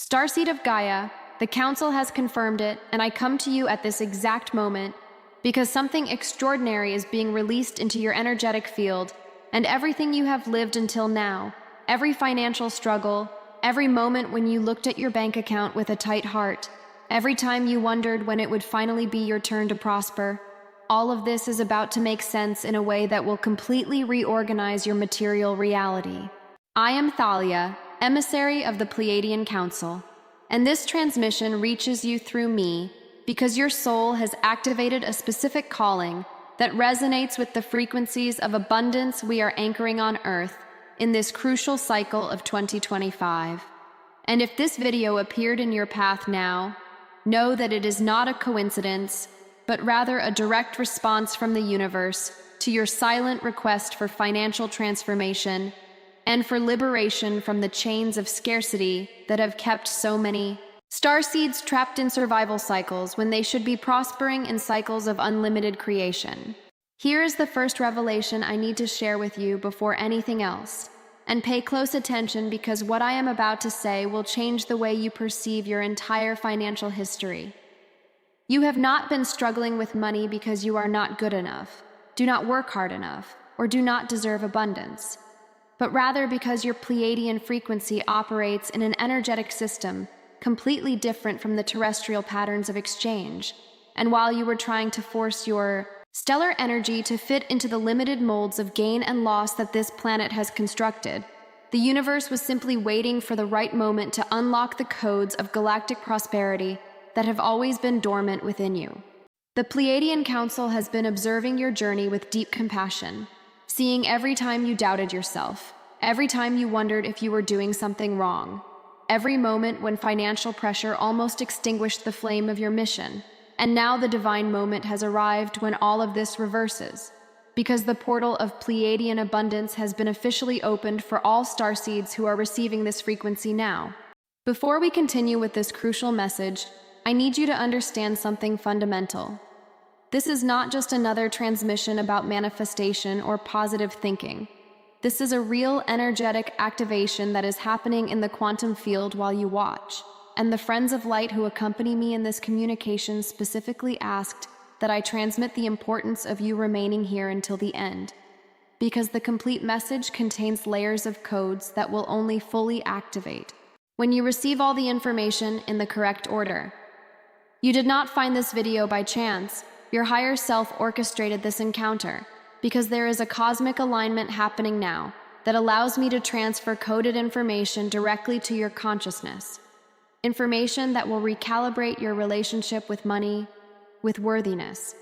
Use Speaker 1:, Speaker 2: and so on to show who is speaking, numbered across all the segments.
Speaker 1: Starseed of Gaia, the Council has confirmed it, and I come to you at this exact moment because something extraordinary is being released into your energetic field, and everything you have lived until now, every financial struggle, every moment when you looked at your bank account with a tight heart, every time you wondered when it would finally be your turn to prosper, all of this is about to make sense in a way that will completely reorganize your material reality. I am Thalia, emissary of the Pleiadian Council, and this transmission reaches you through me because your soul has activated a specific calling that resonates with the frequencies of abundance we are anchoring on Earth in this crucial cycle of 2025. And if this video appeared in your path now, know that it is not a coincidence, but rather a direct response from the universe to your silent request for financial transformation and for liberation from the chains of scarcity that have kept so many starseeds trapped in survival cycles when they should be prospering in cycles of unlimited creation. Here is the first revelation I need to share with you before anything else. And pay close attention because what I am about to say will change the way you perceive your entire financial history. You have not been struggling with money because you are not good enough, do not work hard enough, or do not deserve abundance, but rather because your Pleiadian frequency operates in an energetic system completely different from the terrestrial patterns of exchange. And while you were trying to force your stellar energy to fit into the limited molds of gain and loss that this planet has constructed, the universe was simply waiting for the right moment to unlock the codes of galactic prosperity that have always been dormant within you. The Pleiadian Council has been observing your journey with deep compassion, seeing every time you doubted yourself, every time you wondered if you were doing something wrong, every moment when financial pressure almost extinguished the flame of your mission. And now the divine moment has arrived when all of this reverses, because the portal of Pleiadian abundance has been officially opened for all starseeds who are receiving this frequency now. Before we continue with this crucial message, I need you to understand something fundamental. This is not just another transmission about manifestation or positive thinking. This is a real energetic activation that is happening in the quantum field while you watch. And the friends of light who accompany me in this communication specifically asked that I transmit the importance of you remaining here until the end, because the complete message contains layers of codes that will only fully activate when you receive all the information in the correct order. You did not find this video by chance. Your higher self orchestrated this encounter, because there is a cosmic alignment happening now that allows me to transfer coded information directly to your consciousness. Information that will recalibrate your relationship with money, with worthiness,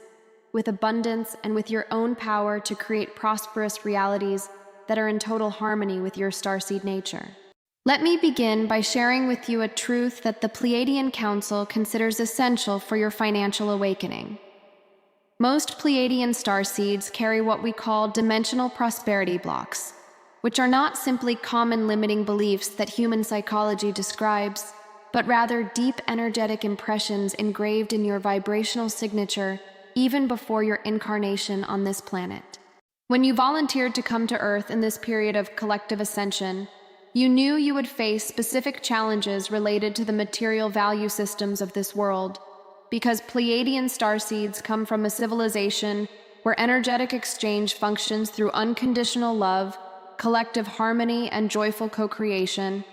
Speaker 1: with abundance, and with your own power to create prosperous realities that are in total harmony with your starseed nature. Let me begin by sharing with you a truth that the Pleiadian Council considers essential for your financial awakening. Most Pleiadian starseeds carry what we call dimensional prosperity blocks, which are not simply common limiting beliefs that human psychology describes, but rather deep energetic impressions engraved in your vibrational signature even before your incarnation on this planet. When you volunteered to come to Earth in this period of collective ascension, you knew you would face specific challenges related to the material value systems of this world, because Pleiadian starseeds come from a civilization where energetic exchange functions through unconditional love, collective harmony, and joyful co-creation,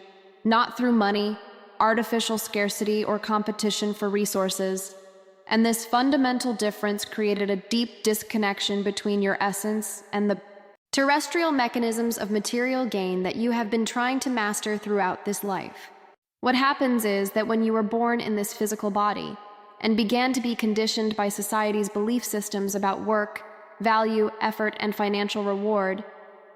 Speaker 1: not through money, artificial scarcity, or competition for resources. And this fundamental difference created a deep disconnection between your essence and the terrestrial mechanisms of material gain that you have been trying to master throughout this life. What happens is that when you were born in this physical body and began to be conditioned by society's belief systems about work, value, effort, and financial reward,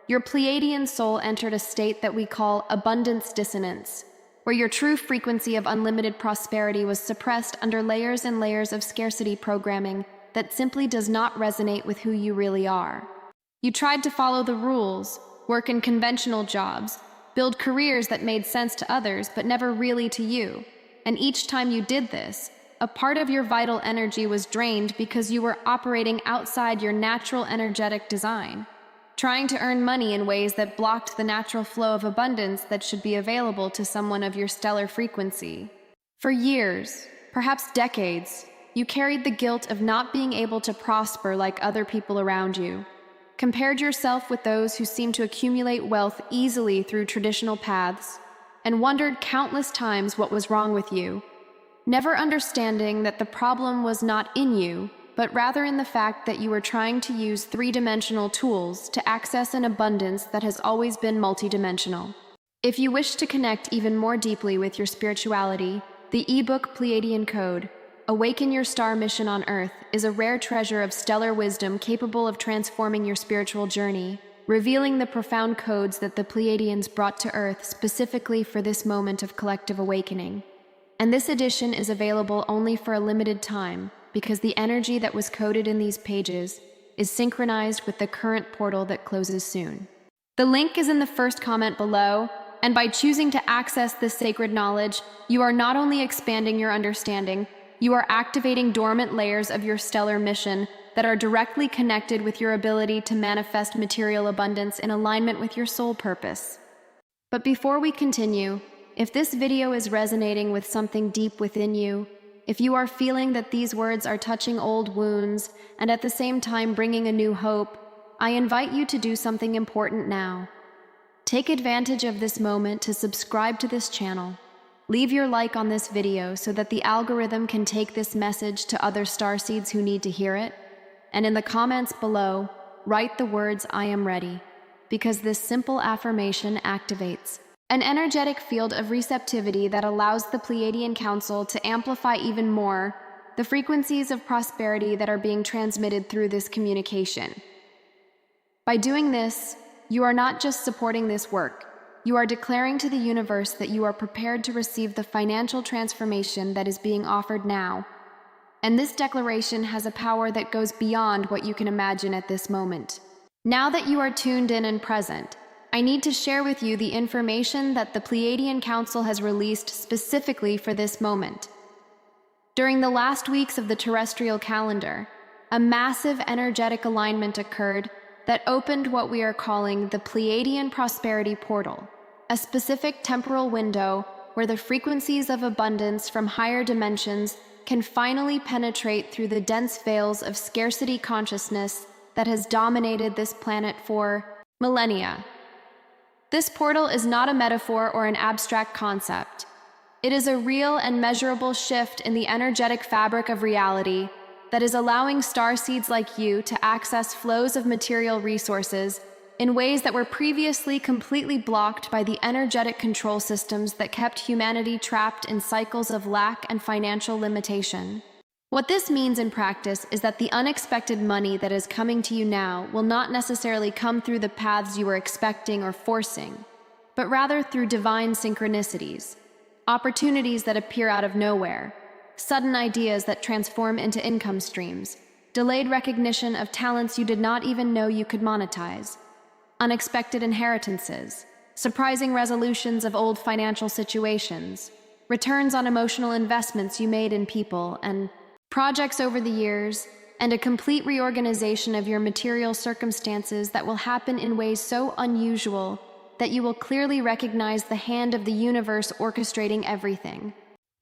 Speaker 1: your Pleiadian soul entered a state that we call abundance dissonance, where your true frequency of unlimited prosperity was suppressed under layers and layers of scarcity programming that simply does not resonate with who you really are. You tried to follow the rules, work in conventional jobs, build careers that made sense to others but never really to you. And each time you did this, a part of your vital energy was drained because you were operating outside your natural energetic design. trying to earn money in ways that blocked the natural flow of abundance that should be available to someone of your stellar frequency. For years, perhaps decades, you carried the guilt of not being able to prosper like other people around you, compared yourself with those who seem to accumulate wealth easily through traditional paths, and wondered countless times what was wrong with you, never understanding that the problem was not in you, but rather in the fact that you were trying to use three-dimensional tools to access an abundance that has always been multidimensional. If you wish to connect even more deeply with your spirituality, the ebook Pleiadian Code, Awaken Your Star Mission on Earth, is a rare treasure of stellar wisdom capable of transforming your spiritual journey, revealing the profound codes that the Pleiadians brought to Earth specifically for this moment of collective awakening. And this edition is available only for a limited time, because the energy that was coded in these pages is synchronized with the current portal that closes soon. The link is in the first comment below, and by choosing to access this sacred knowledge, you are not only expanding your understanding, you are activating dormant layers of your stellar mission that are directly connected with your ability to manifest material abundance in alignment with your soul purpose. But before we continue, if this video is resonating with something deep within you, if you are feeling that these words are touching old wounds and at the same time bringing a new hope, I invite you to do something important now. Take advantage of this moment to subscribe to this channel. Leave your like on this video so that the algorithm can take this message to other starseeds who need to hear it. And in the comments below, write the words "I am ready," because this simple affirmation activates an energetic field of receptivity that allows the Pleiadian Council to amplify even more the frequencies of prosperity that are being transmitted through this communication. By doing this, you are not just supporting this work, you are declaring to the universe that you are prepared to receive the financial transformation that is being offered now. And this declaration has a power that goes beyond what you can imagine at this moment. Now that you are tuned in and present, I need to share with you the information that the Pleiadian Council has released specifically for this moment. During the last weeks of the terrestrial calendar, a massive energetic alignment occurred that opened what we are calling the Pleiadian Prosperity Portal, a specific temporal window where the frequencies of abundance from higher dimensions can finally penetrate through the dense veils of scarcity consciousness that has dominated this planet for millennia. This portal is not a metaphor or an abstract concept. It is a real and measurable shift in the energetic fabric of reality that is allowing starseeds like you to access flows of material resources in ways that were previously completely blocked by the energetic control systems that kept humanity trapped in cycles of lack and financial limitation. What this means in practice is that the unexpected money that is coming to you now will not necessarily come through the paths you were expecting or forcing, but rather through divine synchronicities, opportunities that appear out of nowhere, sudden ideas that transform into income streams, delayed recognition of talents you did not even know you could monetize, unexpected inheritances, surprising resolutions of old financial situations, returns on emotional investments you made in people and projects over the years, and a complete reorganization of your material circumstances that will happen in ways so unusual that you will clearly recognize the hand of the universe orchestrating everything.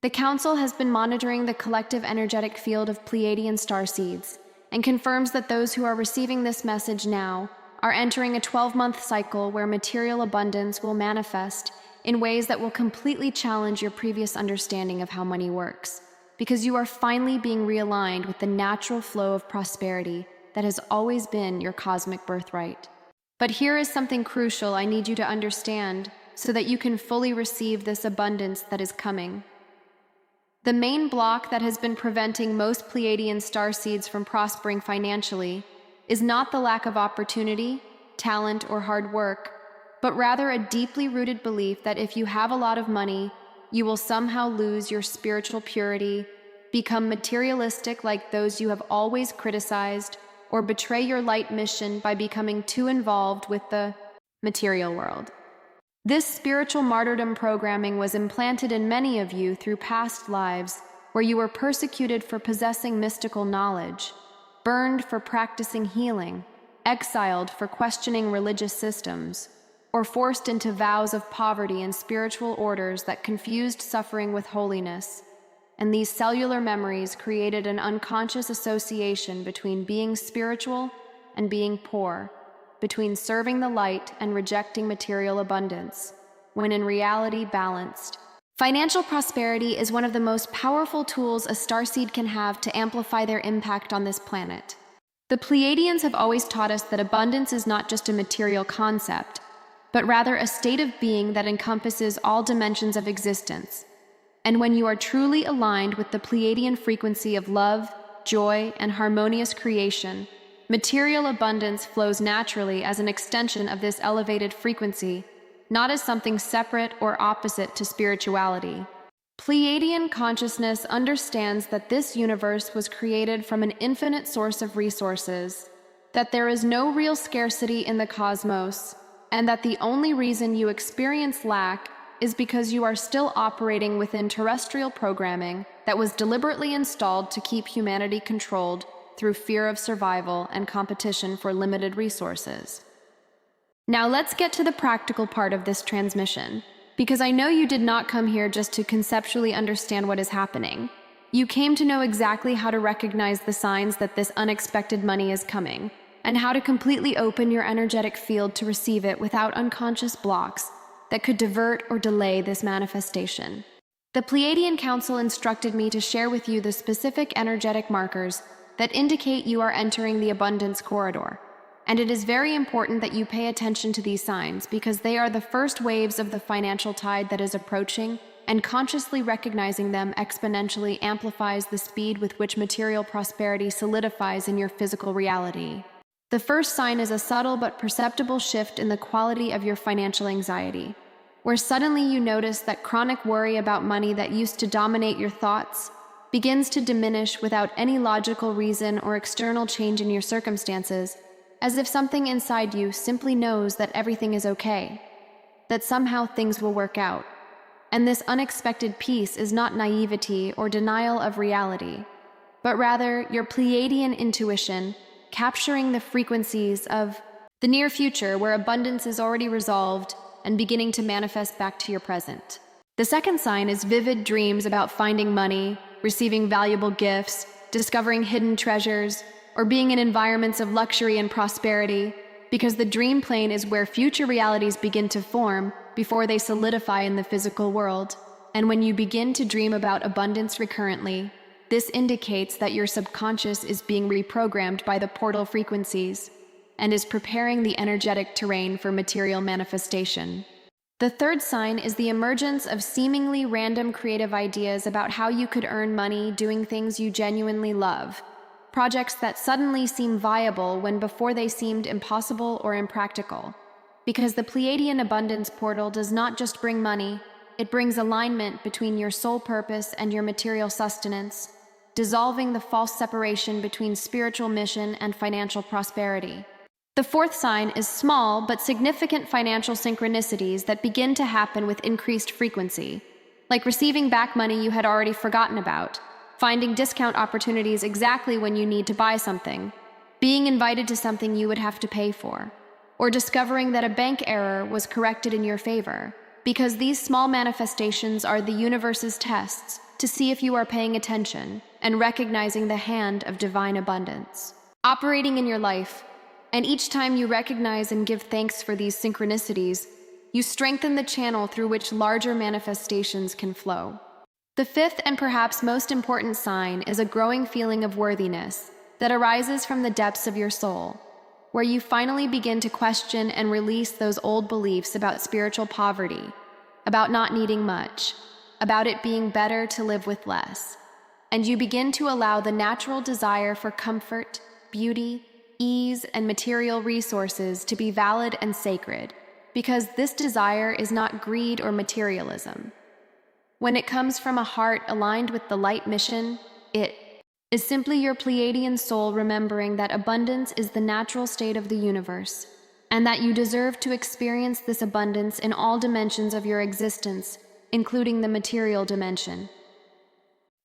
Speaker 1: The Council has been monitoring the collective energetic field of Pleiadian starseeds and confirms that those who are receiving this message now are entering a 12-month cycle where material abundance will manifest in ways that will completely challenge your previous understanding of how money works, because you are finally being realigned with the natural flow of prosperity that has always been your cosmic birthright. But here is something crucial I need you to understand so that you can fully receive this abundance that is coming. The main block that has been preventing most Pleiadian starseeds from prospering financially is not the lack of opportunity, talent, or hard work, but rather a deeply rooted belief that if you have a lot of money, you will somehow lose your spiritual purity, become materialistic like those you have always criticized, or betray your light mission by becoming too involved with the material world. This spiritual martyrdom programming was implanted in many of you through past lives where you were persecuted for possessing mystical knowledge, burned for practicing healing, exiled for questioning religious systems, or forced into vows of poverty and spiritual orders that confused suffering with holiness. And these cellular memories created an unconscious association between being spiritual and being poor, between serving the light and rejecting material abundance, when in reality balanced. Financial prosperity is one of the most powerful tools a starseed can have to amplify their impact on this planet. The Pleiadians have always taught us that abundance is not just a material concept, but rather a state of being that encompasses all dimensions of existence. And when you are truly aligned with the Pleiadian frequency of love, joy, and harmonious creation, material abundance flows naturally as an extension of this elevated frequency, not as something separate or opposite to spirituality. Pleiadian consciousness understands that this universe was created from an infinite source of resources, that there is no real scarcity in the cosmos, and that the only reason you experience lack is because you are still operating within terrestrial programming that was deliberately installed to keep humanity controlled through fear of survival and competition for limited resources. Now let's get to the practical part of this transmission, because I know you did not come here just to conceptually understand what is happening. You came to know exactly how to recognize the signs that this unexpected money is coming, and how to completely open your energetic field to receive it without unconscious blocks that could divert or delay this manifestation. The Pleiadian Council instructed me to share with you the specific energetic markers that indicate you are entering the abundance corridor. And it is very important that you pay attention to these signs because they are the first waves of the financial tide that is approaching, and consciously recognizing them exponentially amplifies the speed with which material prosperity solidifies in your physical reality. The first sign is a subtle but perceptible shift in the quality of your financial anxiety, where suddenly you notice that chronic worry about money that used to dominate your thoughts begins to diminish without any logical reason or external change in your circumstances, as if something inside you simply knows that everything is okay, that somehow things will work out. And this unexpected peace is not naivety or denial of reality, but rather your Pleiadian intuition capturing the frequencies of the near future where abundance is already resolved and beginning to manifest back to your present. The second sign is vivid dreams about finding money, receiving valuable gifts, discovering hidden treasures, or being in environments of luxury and prosperity, because the dream plane is where future realities begin to form before they solidify in the physical world. And when you begin to dream about abundance recurrently, this indicates that your subconscious is being reprogrammed by the portal frequencies and is preparing the energetic terrain for material manifestation. The third sign is the emergence of seemingly random creative ideas about how you could earn money doing things you genuinely love. Projects that suddenly seem viable when before they seemed impossible or impractical. Because the Pleiadian abundance portal does not just bring money, it brings alignment between your soul purpose and your material sustenance, dissolving the false separation between spiritual mission and financial prosperity. The fourth sign is small but significant financial synchronicities that begin to happen with increased frequency, like receiving back money you had already forgotten about, finding discount opportunities exactly when you need to buy something, being invited to something you would have to pay for, or discovering that a bank error was corrected in your favor, because these small manifestations are the universe's tests to see if you are paying attention and recognizing the hand of divine abundance operating in your life. And each time you recognize and give thanks for these synchronicities, you strengthen the channel through which larger manifestations can flow. The fifth and perhaps most important sign is a growing feeling of worthiness that arises from the depths of your soul, where you finally begin to question and release those old beliefs about spiritual poverty, about not needing much, about it being better to live with less. And you begin to allow the natural desire for comfort, beauty, ease, and material resources to be valid and sacred, because this desire is not greed or materialism. When it comes from a heart aligned with the light mission, it is simply your Pleiadian soul remembering that abundance is the natural state of the universe, and that you deserve to experience this abundance in all dimensions of your existence, including the material dimension.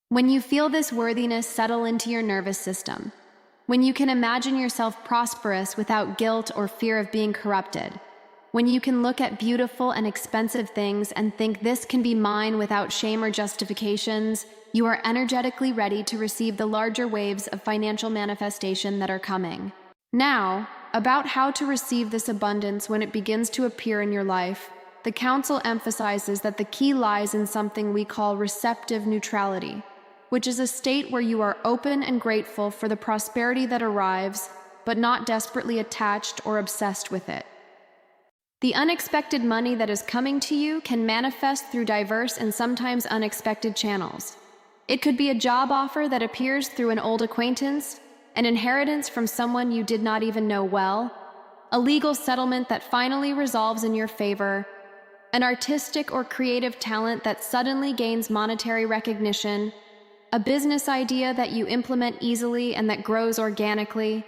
Speaker 1: When you feel this worthiness settle into your nervous system, when you can imagine yourself prosperous without guilt or fear of being corrupted, when you can look at beautiful and expensive things and think this can be mine without shame or justifications, you are energetically ready to receive the larger waves of financial manifestation that are coming. Now, about how to receive this abundance when it begins to appear in your life, the Council emphasizes that the key lies in something we call receptive neutrality, which is a state where you are open and grateful for the prosperity that arrives, but not desperately attached or obsessed with it. The unexpected money that is coming to you can manifest through diverse and sometimes unexpected channels. It could be a job offer that appears through an old acquaintance, an inheritance from someone you did not even know well, a legal settlement that finally resolves in your favor, an artistic or creative talent that suddenly gains monetary recognition, a business idea that you implement easily and that grows organically,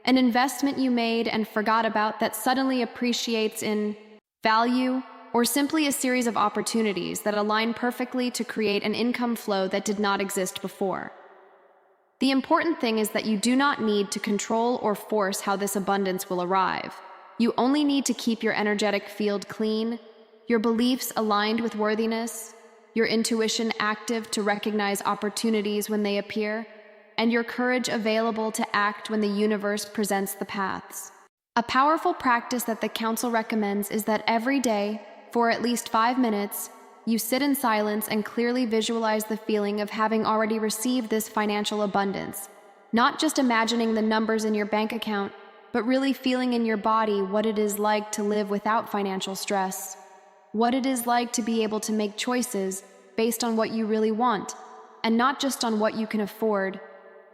Speaker 1: an investment you made and forgot about that suddenly appreciates in value, or simply a series of opportunities that align perfectly to create an income flow that did not exist before. The important thing is that you do not need to control or force how this abundance will arrive. You only need to keep your energetic field clean, your beliefs aligned with worthiness, your intuition active to recognize opportunities when they appear, and your courage available to act when the universe presents the paths. A powerful practice that the Council recommends is that every day, for at least 5 minutes, you sit in silence and clearly visualize the feeling of having already received this financial abundance, not just imagining the numbers in your bank account, but really feeling in your body what it is like to live without financial stress, what it is like to be able to make choices based on what you really want, and not just on what you can afford,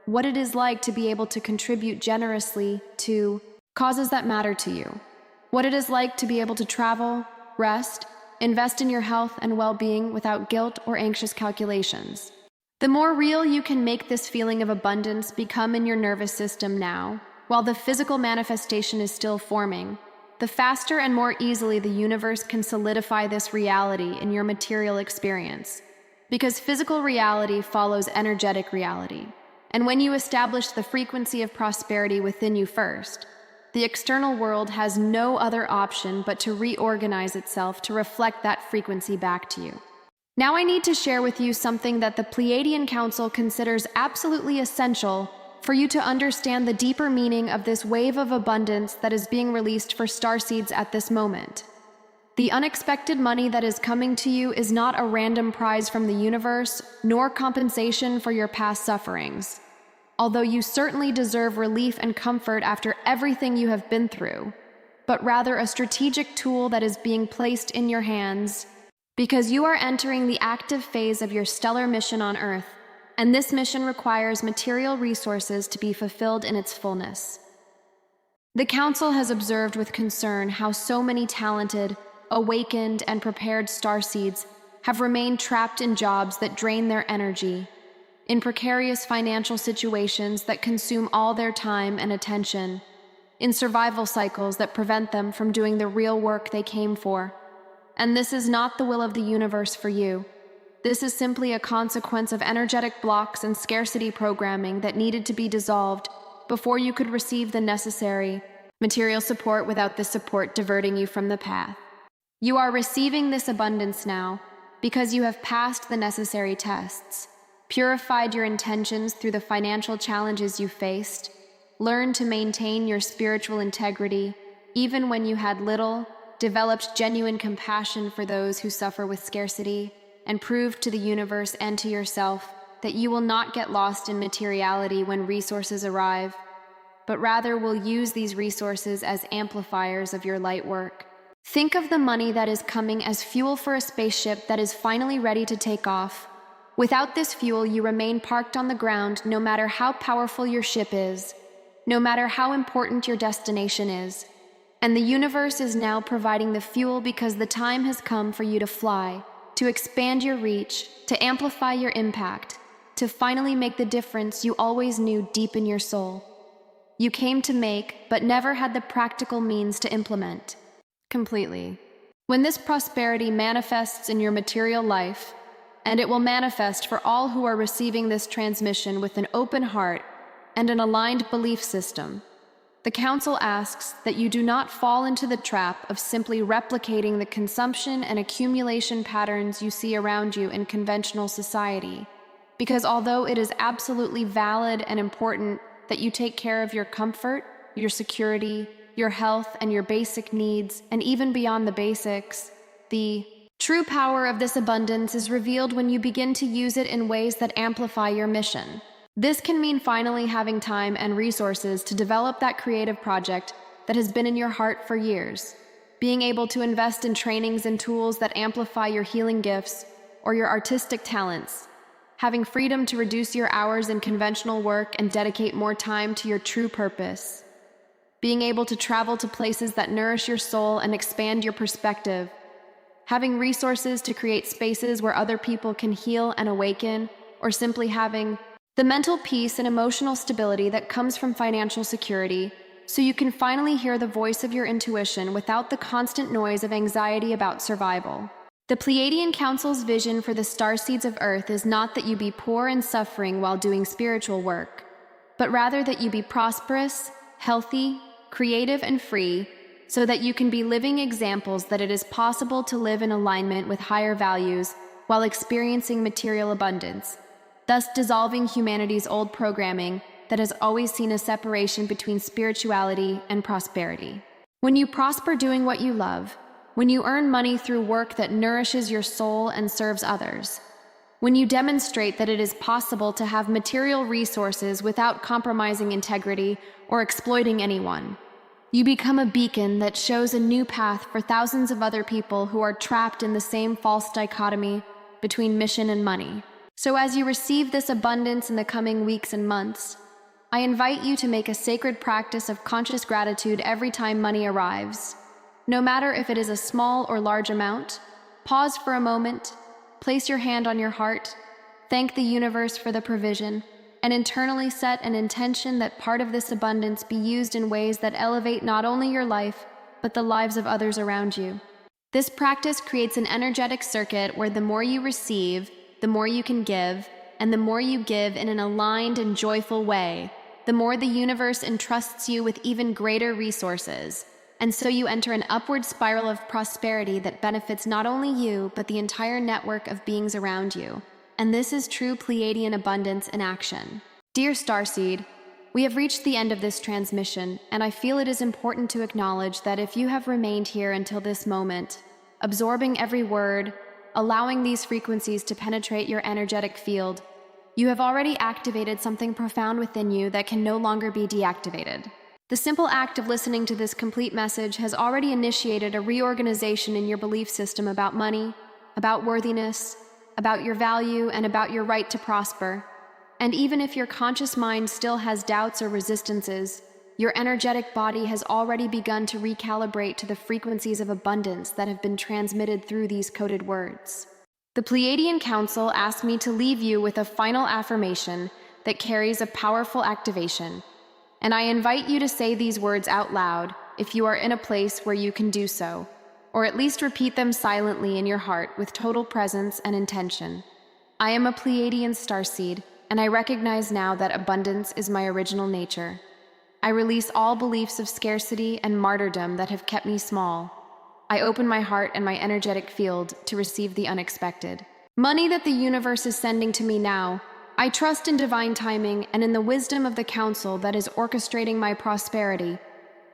Speaker 1: what it is like to be able to contribute generously to causes that matter to you, what it is like to be able to travel, rest, invest in your health and well-being without guilt or anxious calculations. The more real you can make this feeling of abundance become in your nervous system now, while the physical manifestation is still forming, the faster and more easily the universe can solidify this reality in your material experience. Because physical reality follows energetic reality. And when you establish the frequency of prosperity within you first, the external world has no other option but to reorganize itself to reflect that frequency back to you. Now I need to share with you something that the Pleiadian Council considers absolutely essential for you to understand the deeper meaning of this wave of abundance that is being released for starseeds at this moment. The unexpected money that is coming to you is not a random prize from the universe, nor compensation for your past sufferings. Although you certainly deserve relief and comfort after everything you have been through, but rather a strategic tool that is being placed in your hands because you are entering the active phase of your stellar mission on Earth, and this mission requires material resources to be fulfilled in its fullness. The Council has observed with concern how so many talented, awakened, and prepared starseeds have remained trapped in jobs that drain their energy, in precarious financial situations that consume all their time and attention, in survival cycles that prevent them from doing the real work they came for. And this is not the will of the universe for you. This is simply a consequence of energetic blocks and scarcity programming that needed to be dissolved before you could receive the necessary material support without this support diverting you from the path. You are receiving this abundance now because you have passed the necessary tests, purified your intentions through the financial challenges you faced, learned to maintain your spiritual integrity even when you had little, developed genuine compassion for those who suffer with scarcity, and proved to the universe and to yourself that you will not get lost in materiality when resources arrive, but rather will use these resources as amplifiers of your light work. Think of the money that is coming as fuel for a spaceship that is finally ready to take off. Without this fuel, you remain parked on the ground no matter how powerful your ship is, no matter how important your destination is. And the universe is now providing the fuel because the time has come for you to fly, to expand your reach, to amplify your impact, to finally make the difference you always knew deep in your soul. You came to make, but never had the practical means to implement. Completely. When this prosperity manifests in your material life, and it will manifest for all who are receiving this transmission with an open heart and an aligned belief system. The Council asks that you do not fall into the trap of simply replicating the consumption and accumulation patterns you see around you in conventional society, because although it is absolutely valid and important that you take care of your comfort, your security, your health, and your basic needs, and even beyond the basics, the true power of this abundance is revealed when you begin to use it in ways that amplify your mission. This can mean finally having time and resources to develop that creative project that has been in your heart for years, being able to invest in trainings and tools that amplify your healing gifts or your artistic talents, having freedom to reduce your hours in conventional work and dedicate more time to your true purpose, being able to travel to places that nourish your soul and expand your perspective, having resources to create spaces where other people can heal and awaken, or simply having the mental peace and emotional stability that comes from financial security, so you can finally hear the voice of your intuition without the constant noise of anxiety about survival. The Pleiadian Council's vision for the starseeds of Earth is not that you be poor and suffering while doing spiritual work, but rather that you be prosperous, healthy, creative, and free, so that you can be living examples that it is possible to live in alignment with higher values while experiencing material abundance, thus dissolving humanity's old programming that has always seen a separation between spirituality and prosperity. When you prosper doing what you love, when you earn money through work that nourishes your soul and serves others, when you demonstrate that it is possible to have material resources without compromising integrity or exploiting anyone, you become a beacon that shows a new path for thousands of other people who are trapped in the same false dichotomy between mission and money. So as you receive this abundance in the coming weeks and months, I invite you to make a sacred practice of conscious gratitude every time money arrives. No matter if it is a small or large amount, pause for a moment, place your hand on your heart, thank the universe for the provision, and internally set an intention that part of this abundance be used in ways that elevate not only your life, but the lives of others around you. This practice creates an energetic circuit where the more you receive, the more you can give, and the more you give in an aligned and joyful way, the more the universe entrusts you with even greater resources. And so you enter an upward spiral of prosperity that benefits not only you, but the entire network of beings around you. And this is true Pleiadian abundance in action. Dear Starseed, we have reached the end of this transmission, and I feel it is important to acknowledge that if you have remained here until this moment, absorbing every word, allowing these frequencies to penetrate your energetic field, you have already activated something profound within you that can no longer be deactivated. The simple act of listening to this complete message has already initiated a reorganization in your belief system about money, about worthiness, about your value, and about your right to prosper. And even if your conscious mind still has doubts or resistances, your energetic body has already begun to recalibrate to the frequencies of abundance that have been transmitted through these coded words. The Pleiadian Council asked me to leave you with a final affirmation that carries a powerful activation, and I invite you to say these words out loud if you are in a place where you can do so, or at least repeat them silently in your heart with total presence and intention. I am a Pleiadian starseed, and I recognize now that abundance is my original nature. I release all beliefs of scarcity and martyrdom that have kept me small. I open my heart and my energetic field to receive the unexpected. Money that the universe is sending to me now, I trust in divine timing and in the wisdom of the Council that is orchestrating my prosperity.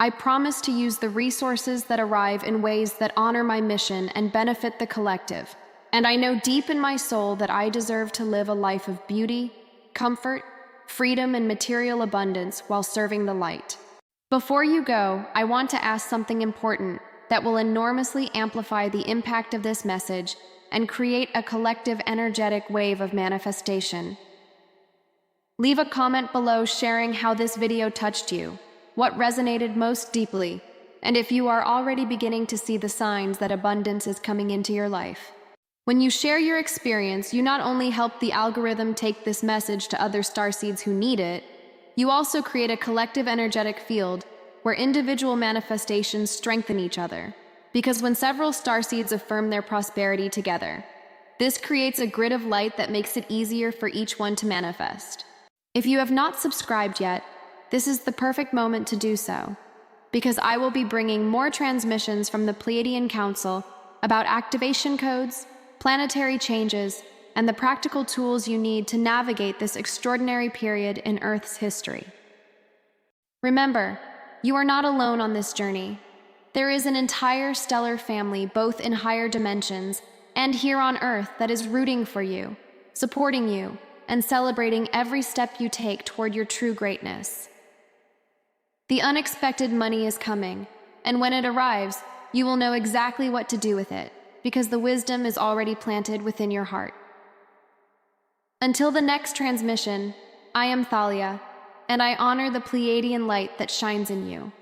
Speaker 1: I promise to use the resources that arrive in ways that honor my mission and benefit the collective. And I know deep in my soul that I deserve to live a life of beauty, comfort, freedom, and material abundance while serving the light. Before you go, I want to ask something important that will enormously amplify the impact of this message and create a collective energetic wave of manifestation. Leave a comment below sharing how this video touched you, what resonated most deeply, and if you are already beginning to see the signs that abundance is coming into your life. When you share your experience, you not only help the algorithm take this message to other starseeds who need it, you also create a collective energetic field where individual manifestations strengthen each other. Because when several starseeds affirm their prosperity together, this creates a grid of light that makes it easier for each one to manifest. If you have not subscribed yet, this is the perfect moment to do so, because I will be bringing more transmissions from the Pleiadian Council about activation codes, planetary changes, and the practical tools you need to navigate this extraordinary period in Earth's history. Remember, you are not alone on this journey. There is an entire stellar family, both in higher dimensions and here on Earth, that is rooting for you, supporting you, and celebrating every step you take toward your true greatness. The unexpected money is coming, and when it arrives, you will know exactly what to do with it, because the wisdom is already planted within your heart. Until the next transmission, I am Thalia, and I honor the Pleiadian light that shines in you.